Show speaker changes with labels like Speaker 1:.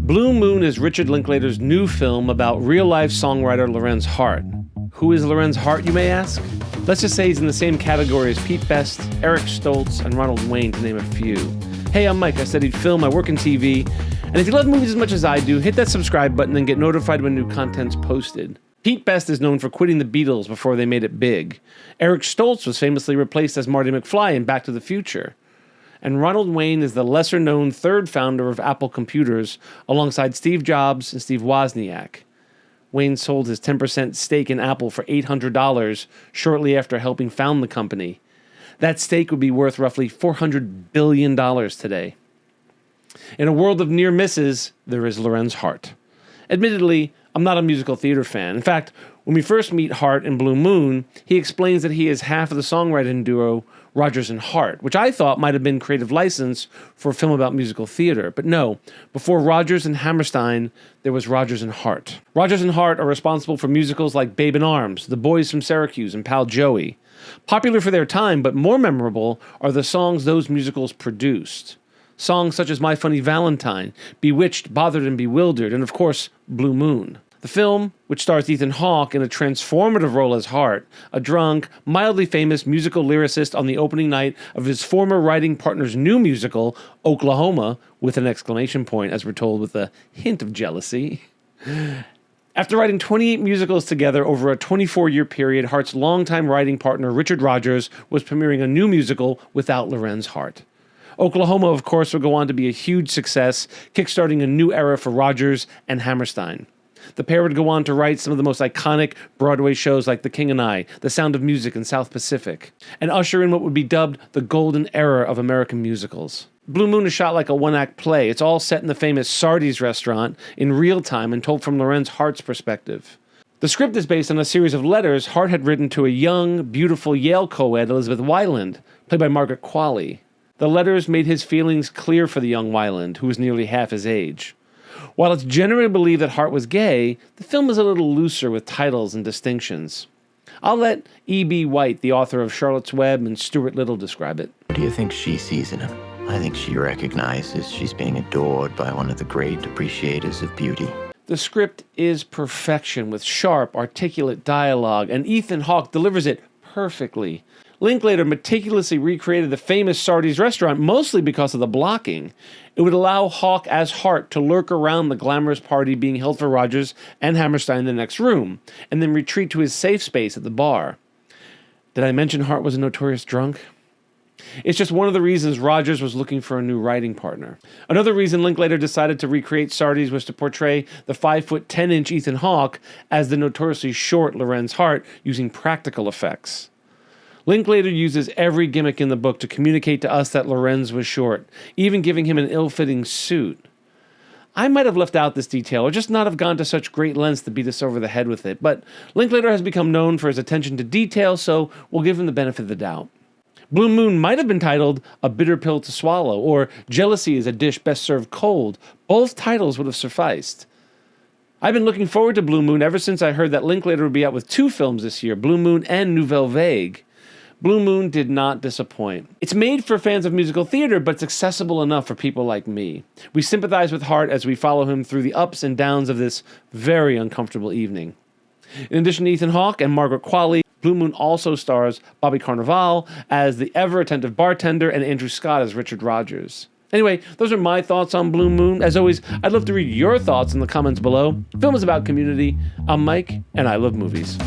Speaker 1: Blue Moon is Richard Linklater's new film about real-life songwriter Lorenz Hart. Who is Lorenz Hart, you may ask? Let's just say he's in the same category as Pete Best, Eric Stoltz, and Ronald Wayne, to name a few. Hey, I'm Mike. I studied film, I work in TV, and if you love movies as much as I do, hit that subscribe button and get notified when new content's posted. Pete Best is known for quitting the Beatles before they made it big. Eric Stoltz was famously replaced as Marty McFly in Back to the Future. And Ronald Wayne is the lesser-known third founder of Apple Computers, alongside Steve Jobs and Steve Wozniak. Wayne sold his 10% stake in Apple for $800 shortly after helping found the company. That stake would be worth roughly $400 billion today. In a world of near misses, there is Lorenz Hart. Admittedly, I'm not a musical theater fan. In fact, when we first meet Hart in Blue Moon, he explains that he is half of the songwriting duo Rodgers and Hart, which I thought might have been creative license for a film about musical theater. But no, before Rodgers and Hammerstein, there was Rodgers and Hart. Rodgers and Hart are responsible for musicals like Babe in Arms, The Boys from Syracuse, and Pal Joey. Popular for their time, but more memorable are the songs those musicals produced. Songs such as My Funny Valentine, Bewitched, Bothered and Bewildered, and of course, Blue Moon. The film, which stars Ethan Hawke in a transformative role as Hart, a drunk, mildly famous musical lyricist on the opening night of his former writing partner's new musical, Oklahoma, with an exclamation point, as we're told with a hint of jealousy. After writing 28 musicals together over a 24-year period, Hart's longtime writing partner, Richard Rodgers, was premiering a new musical without Lorenz Hart. Oklahoma, of course, would go on to be a huge success, kickstarting a new era for Rodgers and Hammerstein. The pair would go on to write some of the most iconic Broadway shows like The King and I, The Sound of Music, and South Pacific, and usher in what would be dubbed the golden era of American musicals. Blue Moon is shot like a one-act play. It's all set in the famous Sardi's restaurant in real time and told from Lorenz Hart's perspective. The script is based on a series of letters Hart had written to a young, beautiful Yale co-ed, Elizabeth Weiland, played by Margaret Qualley. The letters made his feelings clear for the young Weiland, who was nearly half his age. While it's generally believed that Hart was gay, the film is a little looser with titles and distinctions. I'll let E.B. White, the author of Charlotte's Web, and Stuart Little describe it.
Speaker 2: What do you think she sees in him? I think she recognizes she's being adored by one of the great appreciators of beauty.
Speaker 1: The script is perfection with sharp, articulate dialogue, and Ethan Hawke delivers it perfectly. Linklater meticulously recreated the famous Sardi's restaurant mostly because of the blocking. It would allow Hawke as Hart to lurk around the glamorous party being held for Rodgers and Hammerstein in the next room, and then retreat to his safe space at the bar. Did I mention Hart was a notorious drunk? It's just one of the reasons Rodgers was looking for a new writing partner. Another reason Linklater decided to recreate Sardi's was to portray the 5'10" Ethan Hawke as the notoriously short Lorenz Hart using practical effects. Linklater uses every gimmick in the book to communicate to us that Lorenz was short, even giving him an ill-fitting suit. I might have left out this detail or just not have gone to such great lengths to beat us over the head with it, but Linklater has become known for his attention to detail, so we'll give him the benefit of the doubt. Blue Moon might have been titled A Bitter Pill to Swallow or Jealousy is a Dish Best Served Cold. Both titles would have sufficed. I've been looking forward to Blue Moon ever since I heard that Linklater would be out with two films this year, Blue Moon and Nouvelle Vague. Blue Moon did not disappoint. It's made for fans of musical theater, but it's accessible enough for people like me. We sympathize with Hart as we follow him through the ups and downs of this very uncomfortable evening. In addition to Ethan Hawke and Margaret Qualley, Blue Moon also stars Bobby Carnival as the ever-attentive bartender and Andrew Scott as Richard Rodgers. Anyway, those are my thoughts on Blue Moon. As always, I'd love to read your thoughts in the comments below. Film is about community. I'm Mike, and I love movies.